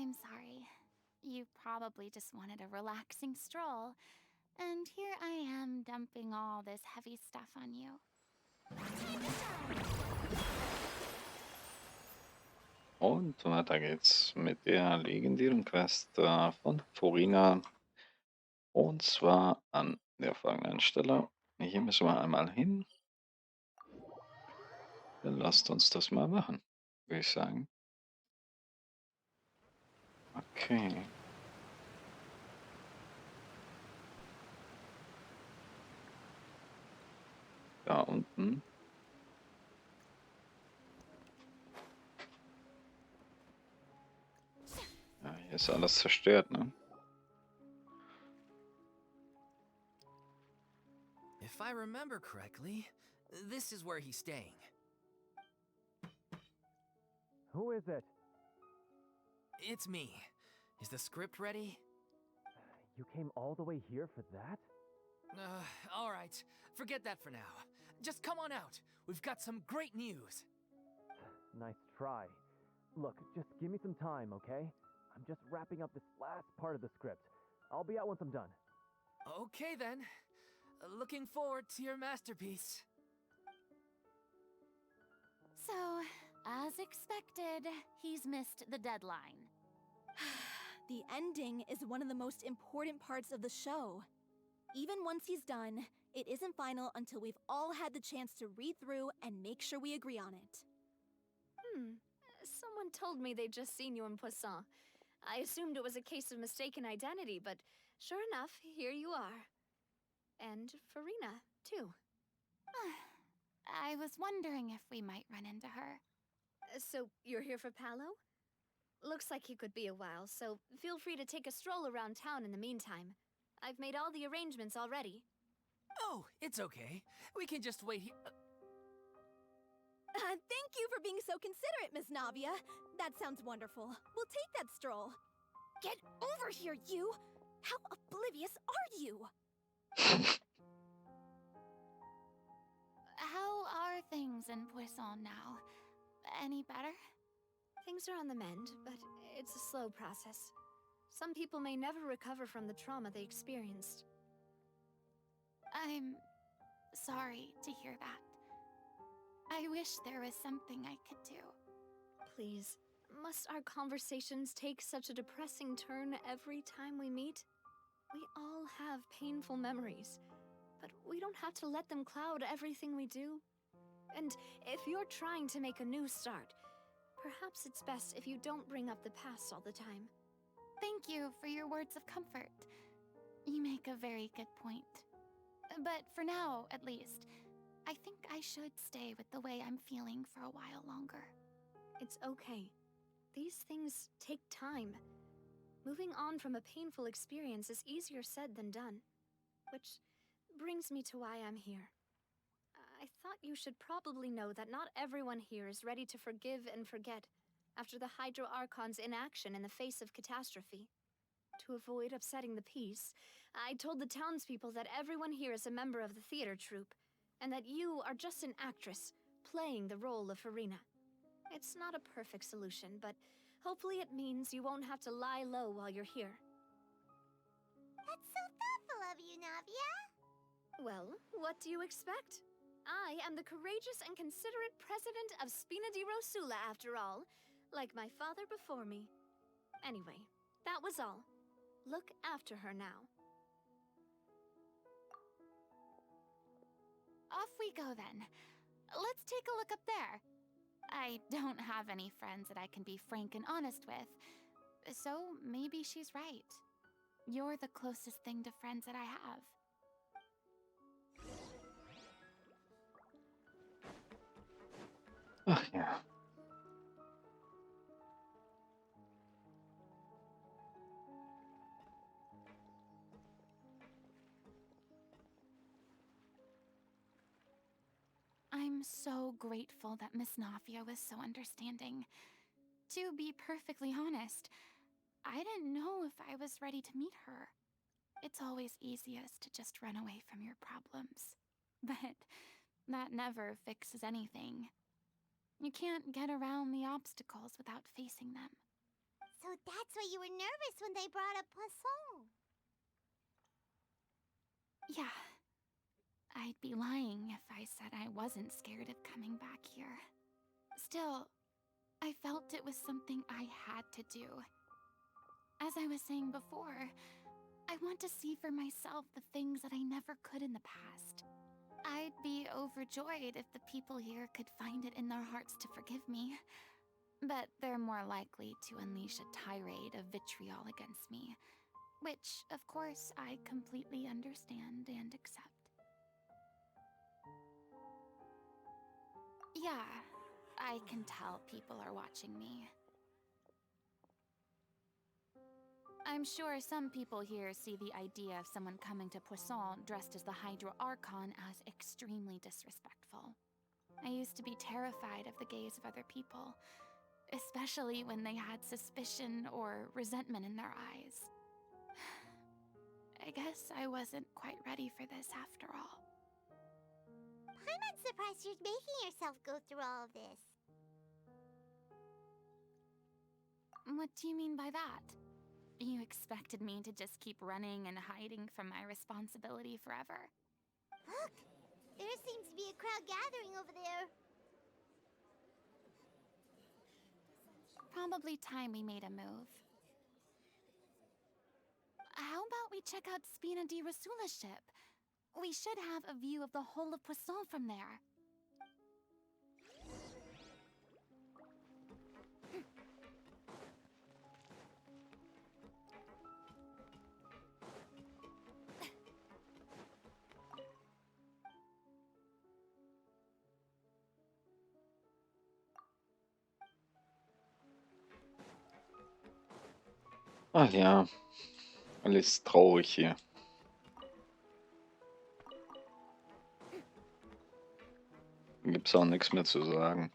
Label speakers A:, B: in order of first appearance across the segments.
A: I'm sorry. You probably just wanted a relaxing stroll, and here I am dumping all this heavy stuff on you.
B: Und weiter geht's mit der legendären Quest von Furina. Und zwar an der folgenden Stelle. Hier müssen wir einmal hin. Dann lasst uns das mal machen, würde ich sagen. Okay. Da unten. Ja, hier ist alles zerstört, ne?
C: If I remember correctly, this is where he's staying.
D: Who is it?
C: It's me. Is the script ready?
D: You came all the way here for that?
C: All right. Forget that for now. Just come on out. We've got some great news.
D: Nice try. Look, just give me some time, okay? I'm just wrapping up this last part of the script. I'll be out once I'm done.
C: Okay then. Looking forward to your masterpiece.
A: So, as expected, he's missed the deadline.
E: The ending is one of the most important parts of the show. Even once he's done, it isn't final until we've all had the chance to read through and make sure we agree on it.
F: Someone told me they'd just seen you in Poisson. I assumed it was a case of mistaken identity, but sure enough, here you are. And Furina, too.
A: I was wondering if we might run into her.
F: So, you're here for Paolo? Looks like he could be a while, so feel free to take a stroll around town in the meantime. I've made all the arrangements already.
C: Oh, it's okay. We can just wait here.
E: Thank you for being so considerate, Miss Navia. That sounds wonderful. We'll take that stroll. Get over here, you! How oblivious are you?
A: How are things in Poisson now? Any better?
F: Things are on the mend, but it's a slow process. Some people may never recover from the trauma they experienced.
A: I'm sorry to hear that. I wish there was something I could do.
F: Please, must our conversations take such a depressing turn every time we meet? We all have painful memories, but we don't have to let them cloud everything we do. And if you're trying to make a new start, perhaps it's best if you don't bring up the past all the time.
A: Thank you for your words of comfort. You make a very good point. But for now, at least, I think I should stay with the way I'm feeling for a while longer.
F: It's okay. These things take time. Moving on from a painful experience is easier said than done. Which brings me to why I'm here. I thought you should probably know that not everyone here is ready to forgive and forget after the Hydro Archon's inaction in the face of catastrophe. To avoid upsetting the peace, I told the townspeople that everyone here is a member of the theater troupe, and that you are just an actress playing the role of Furina. It's not a perfect solution, but hopefully it means you won't have to lie low while you're here.
G: That's so thoughtful of you, Navia.
F: Well, what do you expect? I am the courageous and considerate president of Spina di Rosula, after all, like my father before me. Anyway, that was all. Look after her now.
A: Off we go then. Let's take a look up there. I don't have any friends that I can be frank and honest with, so maybe she's right. You're the closest thing to friends that I have.
B: Ach ja.
A: I'm so grateful that Miss Nafia was so understanding. To be perfectly honest, I didn't know if I was ready to meet her. It's always easiest to just run away from your problems. But that never fixes anything. You can't get around the obstacles without facing them.
G: So that's why you were nervous when they brought up Poisson.
A: Yeah. I'd be lying if I said I wasn't scared of coming back here. Still, I felt it was something I had to do. As I was saying before, I want to see for myself the things that I never could in the past. I'd be overjoyed if the people here could find it in their hearts to forgive me. But they're more likely to unleash a tirade of vitriol against me, which, of course, I completely understand and accept. Yeah, I can tell people are watching me. I'm sure some people here see the idea of someone coming to Poisson dressed as the Hydro Archon as extremely disrespectful. I used to be terrified of the gaze of other people, especially when they had suspicion or resentment in their eyes. I guess I wasn't quite ready for this after all.
G: I'm not surprised you're making yourself go through all of this.
A: What do you mean by that? You expected me to just keep running and hiding from my responsibility forever?
G: Look! There seems to be a crowd gathering over there.
A: Probably time we made a move. How about we check out Spina di Rasula's ship? We should have a view of the whole of Poisson from there.
B: Ach ja, alles traurig hier. Gibt's auch nichts mehr zu sagen.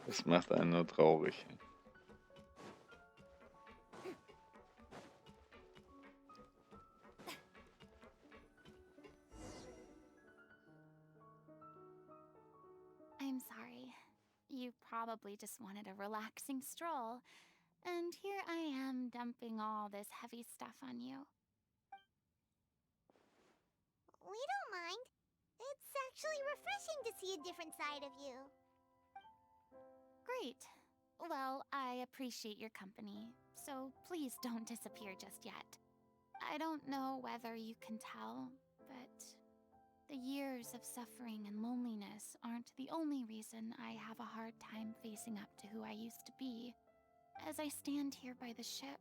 B: Das macht einen nur traurig.
A: I'm sorry. You probably just wanted a relaxing stroll, and here I am dumping all this heavy stuff on you.
G: We don't mind. It's actually refreshing to see a different side of you.
A: Great. Well, I appreciate your company, so please don't disappear just yet. I don't know whether you can tell, but the years of suffering and loneliness aren't the only reason I have a hard time facing up to who I used to be. As I stand here by the ship,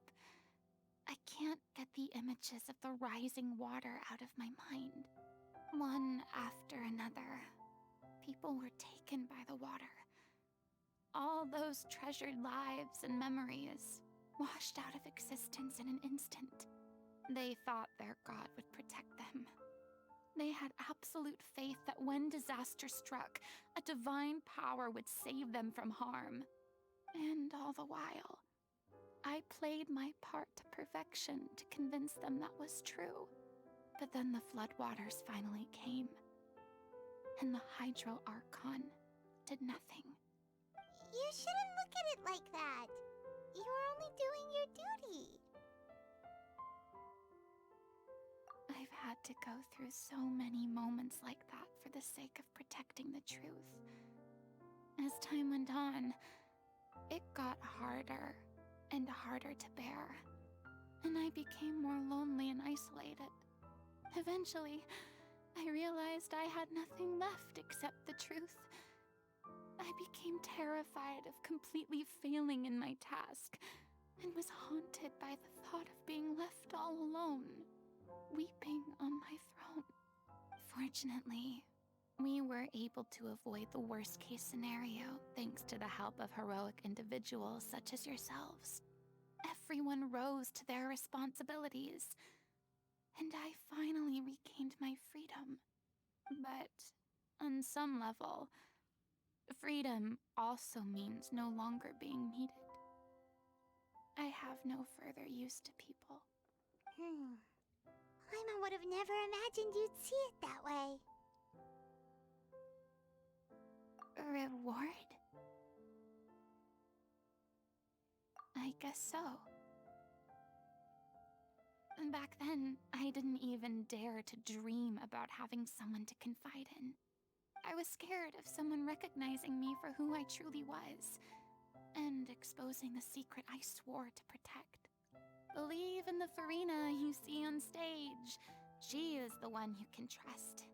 A: I can't get the images of the rising water out of my mind. One after another, people were taken by the water. All those treasured lives and memories washed out of existence in an instant. They thought their god would protect them. They had absolute faith that when disaster struck, a divine power would save them from harm. And all the while, I played my part to perfection to convince them that was true. But then the floodwaters finally came, and the Hydro Archon did nothing.
G: You shouldn't look at it like that. You were only doing your duty.
A: I've had to go through so many moments like that for the sake of protecting the truth. As time went on, it got harder and harder to bear, and I became more lonely and isolated. Eventually, I realized I had nothing left except the truth. I became terrified of completely failing in my task, and was haunted by the thought of being left all alone, weeping on my throne. Fortunately, we were able to avoid the worst-case scenario thanks to the help of heroic individuals such as yourselves. Everyone rose to their responsibilities, and I finally regained my freedom. But on some level, freedom also means no longer being needed. I have no further use to people.
G: Paimon would have never imagined you'd see it that way.
A: Reward? I guess so. And back then, I didn't even dare to dream about having someone to confide in. I was scared of someone recognizing me for who I truly was, and exposing the secret I swore to protect. Believe in the Furina you see on stage. She is the one you can trust.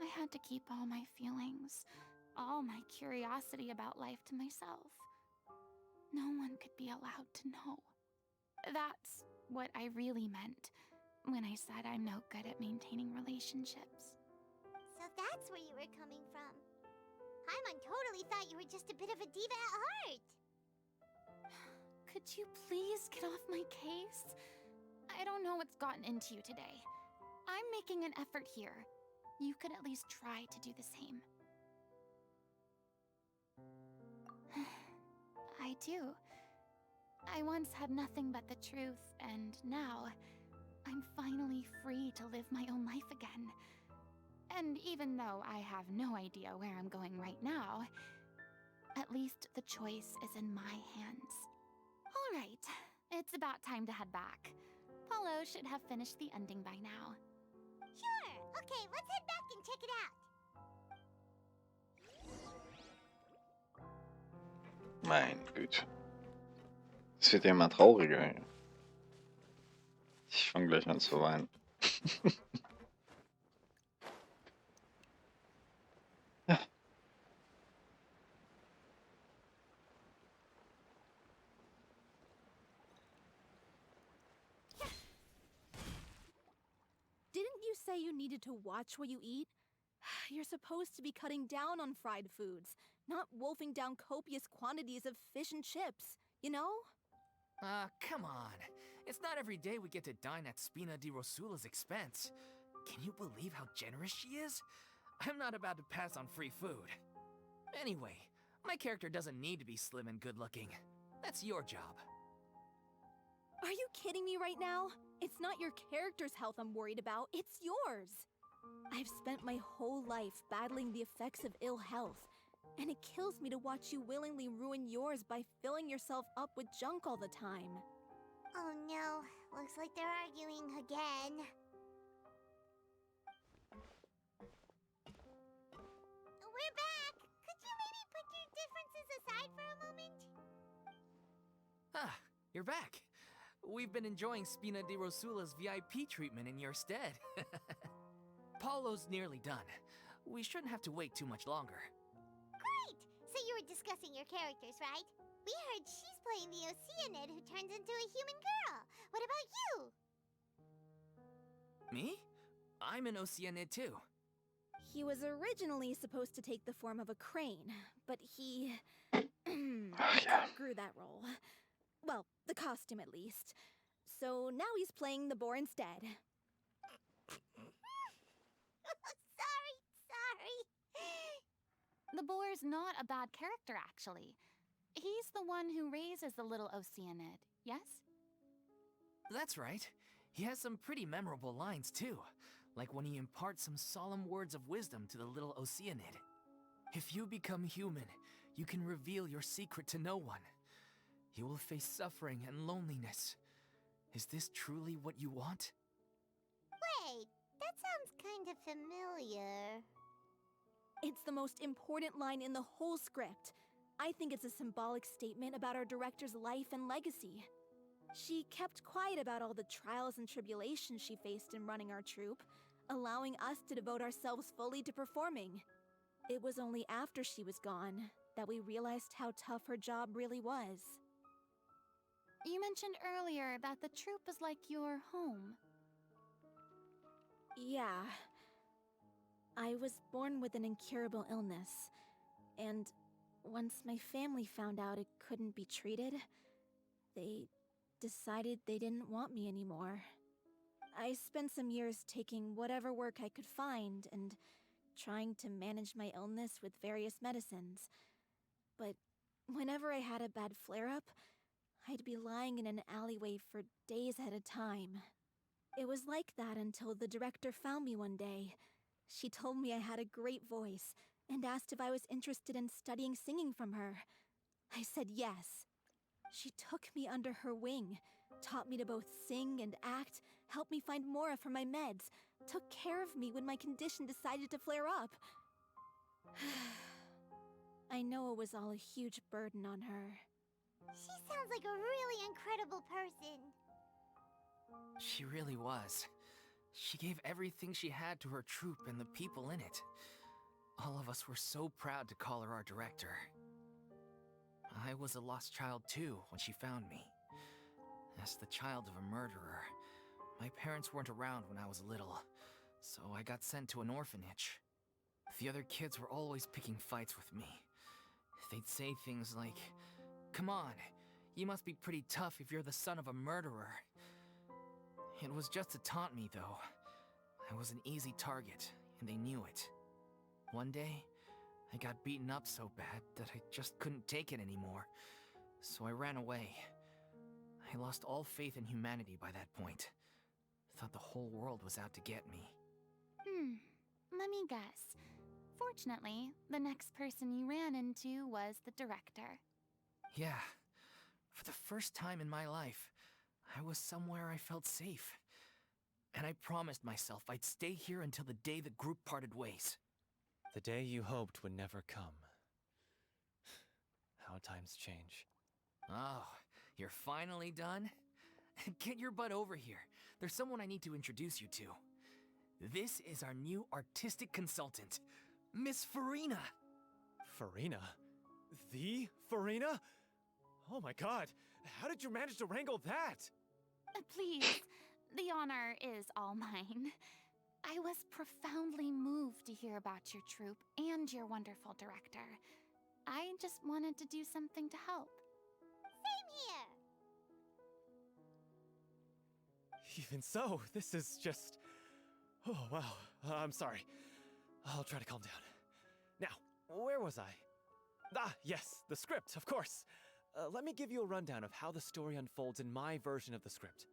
A: I had to keep all my feelings, all my curiosity about life to myself. No one could be allowed to know. That's what I really meant when I said I'm no good at maintaining relationships.
G: So that's where you were coming from. Paimon totally thought you were just a bit of a diva at heart.
A: Could you please get off my case? I don't know what's gotten into you today. I'm making an effort here. You could at least try to do the same. I do. I once had nothing but the truth, and now I'm finally free to live my own life again. And even though I have no idea where I'm going right now, at least the choice is in my hands. All right, it's about time to head back. Paulo should have finished the ending by now.
G: Sure. Okay, let's head back and check it out.
B: Mein Güte. Es wird ja immer trauriger. Ich fange gleich an zu weinen. Ja.
E: Didn't you say you needed to watch what you eat? You're supposed to be cutting down on fried foods, not wolfing down copious quantities of fish and chips, you know?
C: Come on. It's not every day we get to dine at Spina di Rosula's expense. Can you believe how generous she is? I'm not about to pass on free food. Anyway, my character doesn't need to be slim and good-looking. That's your job.
E: Are you kidding me right now? It's not your character's health I'm worried about, it's yours. I've spent my whole life battling the effects of ill health, and it kills me to watch you willingly ruin yours by filling yourself up with junk all the time.
G: Oh no, looks like they're arguing again. We're back! Could you maybe put your differences aside for a moment?
C: Ah, you're back. We've been enjoying Spina di Rosula's VIP treatment in your stead. Paulo's nearly done. We shouldn't have to wait too much longer.
G: Great! So you were discussing your characters, right? We heard she's playing the Oceanid who turns into a human girl. What about you?
C: Me? I'm an Oceanid too.
E: He was originally supposed to take the form of a crane, but he
B: Ach ja.
E: outgrew that role. Well, the costume at least. So now he's playing the boar instead.
G: Sorry.
A: The boar's not a bad character, actually. He's the one who raises the little Oceanid, yes?
C: That's right. He has some pretty memorable lines too, like when he imparts some solemn words of wisdom to the little Oceanid. If you become human, you can reveal your secret to no one. You will face suffering and loneliness. Is this truly what you want?
G: Wait, that sounds kind of familiar.
E: It's the most important line in the whole script. I think it's a symbolic statement about our director's life and legacy. She kept quiet about all the trials and tribulations she faced in running our troupe, allowing us to devote ourselves fully to performing. It was only after she was gone that we realized how tough her job really was.
A: You mentioned earlier that the troupe is like your home.
E: Yeah. I was born with an incurable illness, and once my family found out it couldn't be treated, they decided they didn't want me anymore. I spent some years taking whatever work I could find and trying to manage my illness with various medicines. But whenever I had a bad flare-up, I'd be lying in an alleyway for days at a time. It was like that until the director found me one day. She told me I had a great voice and asked if I was interested in studying singing from her. I said yes. She took me under her wing, taught me to both sing and act, helped me find Mora for my meds, took care of me when my condition decided to flare up. I know it was all a huge burden on her.
G: She sounds like a really incredible person.
C: She really was. She gave everything she had to her troupe and the people in it. All of us were so proud to call her our director. I was a lost child too when she found me. As the child of a murderer, my parents weren't around when I was little, so I got sent to an orphanage. The other kids were always picking fights with me. They'd say things like, "Come on, you must be pretty tough if you're the son of a murderer." It was just to taunt me, though. I was an easy target, and they knew it. One day, I got beaten up so bad that I just couldn't take it anymore, so I ran away. I lost all faith in humanity by that point. Thought the whole world was out to get me.
A: Let me guess. Fortunately, the next person you ran into was the director.
C: Yeah, for the first time in my life, I was somewhere I felt safe. And I promised myself I'd stay here until the day the group parted ways.
D: The day you hoped would never come. How times change.
C: Oh, you're finally done? Get your butt over here. There's someone I need to introduce you to. This is our new artistic consultant, Miss Furina.
D: Furina? The Furina? Oh my god, how did you manage to wrangle that?
A: Please, the honor is all mine. I was profoundly moved to hear about your troupe and your wonderful director. I just wanted to do something to help.
G: Same here.
D: Even so, this is just... Oh, wow. I'm sorry. I'll try to calm down. Now, where was I? Ah, yes, the script, of course. Let me give you a rundown of how the story unfolds in my version of the script.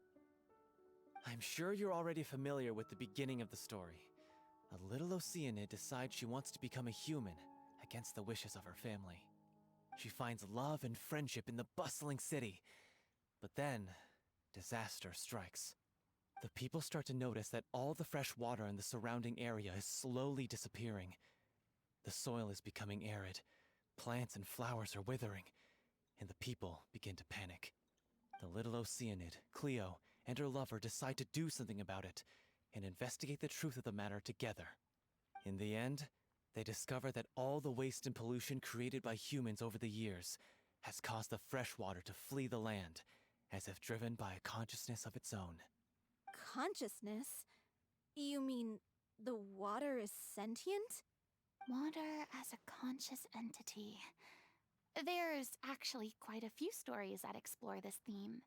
D: I'm sure you're already familiar with the beginning of the story. A little Oceanid decides she wants to become a human, against the wishes of her family. She finds love and friendship in the bustling city. But then, disaster strikes. The people start to notice that all the fresh water in the surrounding area is slowly disappearing. The soil is becoming arid, plants and flowers are withering, and the people begin to panic. The little Oceanid, Cleo, and her lover decide to do something about it, and investigate the truth of the matter together. In the end, they discover that all the waste and pollution created by humans over the years has caused the fresh water to flee the land, as if driven by a consciousness of its own.
E: Consciousness? You mean the water is sentient?
A: Water as a conscious entity. There's actually quite a few stories that explore this theme.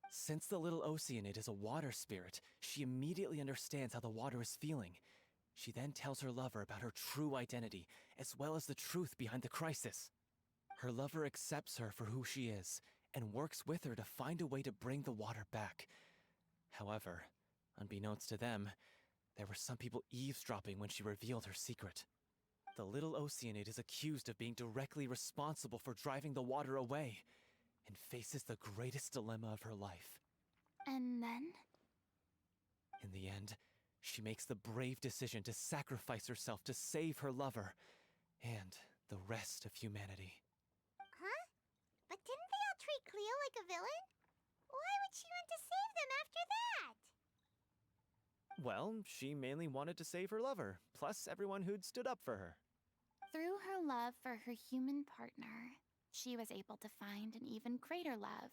D: Since the little Oceanid is a water spirit, she immediately understands how the water is feeling. She then tells her lover about her true identity, as well as the truth behind the crisis. Her lover accepts her for who she is, and works with her to find a way to bring the water back. However, unbeknownst to them, there were some people eavesdropping when she revealed her secret. The little Oceanid is accused of being directly responsible for driving the water away, and faces the greatest dilemma of her life.
A: And then?
D: In the end, she makes the brave decision to sacrifice herself to save her lover, and the rest of humanity.
G: Huh? But didn't they all treat Cleo like a villain? Why would she want to save them after that?
D: Well, she mainly wanted to save her lover, plus everyone who'd stood up for her.
A: Through her love for her human partner, she was able to find an even greater love,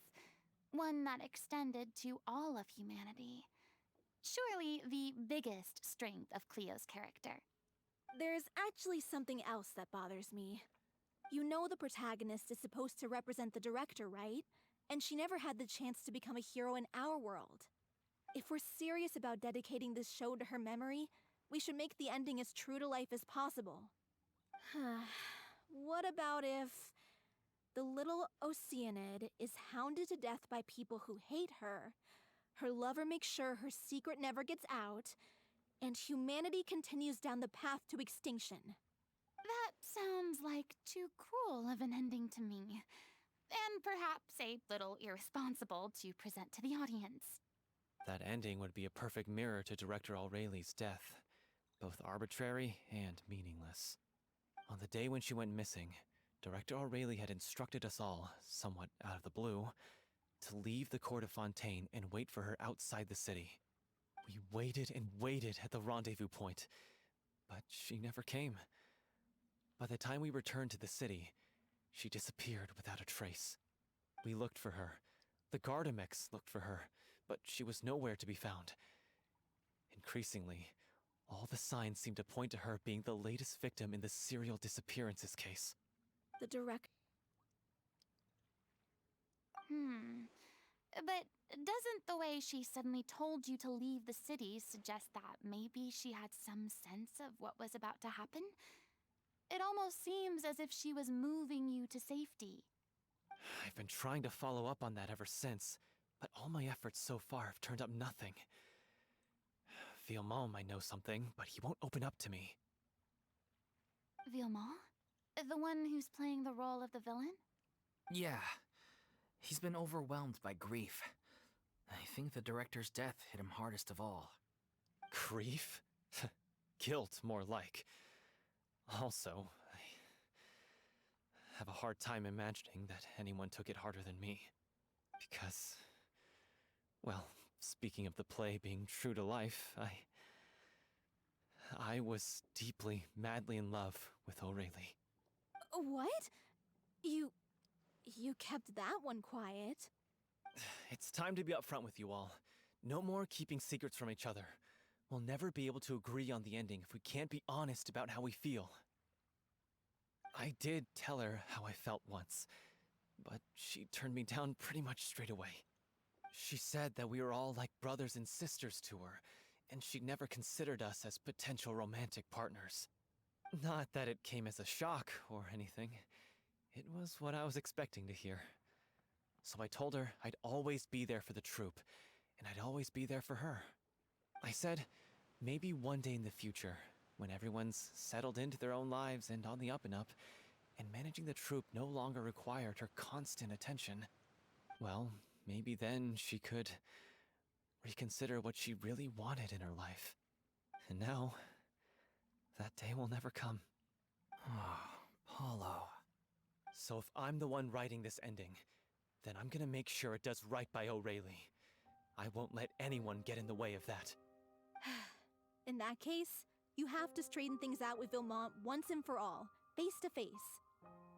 A: one that extended to all of humanity. Surely the biggest strength of Cleo's character.
E: There's actually something else that bothers me. You know the protagonist is supposed to represent the director, right? And she never had the chance to become a hero in our world. If we're serious about dedicating this show to her memory, we should make the ending as true to life as possible. What about if the little Oceanid is hounded to death by people who hate her, her lover makes sure her secret never gets out, and humanity continues down the path to extinction?
A: That sounds like too cruel of an ending to me, and perhaps a little irresponsible to present to the audience.
D: That ending would be a perfect mirror to Director Aureli's death, both arbitrary and meaningless. On the day when she went missing, Director Aureli had instructed us all, somewhat out of the blue, to leave the court of Fontaine and wait for her outside the city. We waited and waited at the rendezvous point, but she never came. By the time we returned to the city, she disappeared without a trace. We looked for her. The Gardamex looked for her, but she was nowhere to be found. Increasingly, all the signs seemed to point to her being the latest victim in the serial disappearances case.
E: The direct.
A: But doesn't the way she suddenly told you to leave the city suggest that maybe she had some sense of what was about to happen? It almost seems as if she was moving you to safety.
D: I've been trying to follow up on that ever since, but all my efforts so far have turned up nothing. Villemont might know something, but he won't open up to me.
A: Villemont? The one who's playing the role of the villain?
C: Yeah. He's been overwhelmed by grief. I think the director's death hit him hardest of all.
D: Grief? Guilt, more like. Also, I have a hard time imagining that anyone took it harder than me. Because, well, speaking of the play being true to life, I was deeply, madly in love with Aurelie.
E: What? You kept that one quiet.
D: It's time to be upfront with you all. No more keeping secrets from each other. We'll never be able to agree on the ending if we can't be honest about how we feel. I did tell her how I felt once, but she turned me down pretty much straight away. She said that we were all like brothers and sisters to her, and she'd never considered us as potential romantic partners. Not that it came as a shock or anything. It was what I was expecting to hear. So I told her I'd always be there for the troupe, and I'd always be there for her. I said, maybe one day in the future, when everyone's settled into their own lives and on the up and up, and managing the troupe no longer required her constant attention, well, maybe then she could reconsider what she really wanted in her life. And now, that day will never come.
C: Oh, Paulo.
D: So if I'm the one writing this ending, then I'm gonna make sure it does right by Aurelie. I won't let anyone get in the way of that.
E: In that case, you have to straighten things out with Villemont once and for all, face to face.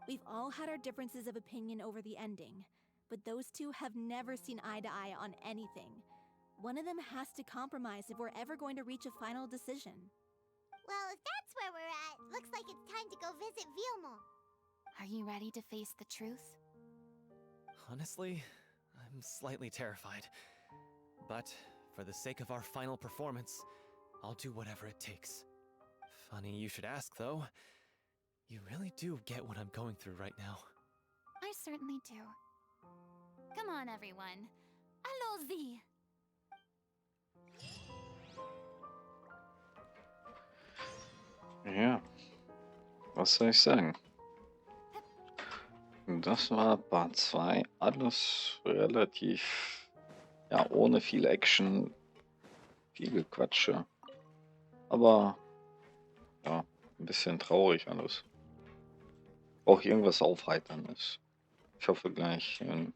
E: We've all had our differences of opinion over the ending, but those two have never seen eye to eye on anything. One of them has to compromise if we're ever going to reach a final decision.
G: Well, if that's where we're at, looks like it's time to go visit Villemont.
A: Are you ready to face the truth?
D: Honestly, I'm slightly terrified. But for the sake of our final performance, I'll do whatever it takes. Funny you should ask, though. You really do get what I'm going through right now.
A: I certainly do. Come on, everyone. Allons-y!
B: Ja, was soll ich sagen? Das war Part 2. Alles relativ, ja, ohne viel Action, viel Gequatsche. Aber, ja, ein bisschen traurig alles. Auch irgendwas Aufheiterndes. Ich hoffe, gleich im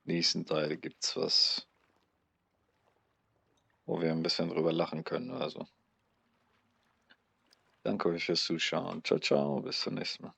B: nächsten Teil gibt's was, wo wir ein bisschen drüber lachen können. Also, danke euch fürs Zuschauen. Ciao, ciao, bis zum nächsten Mal.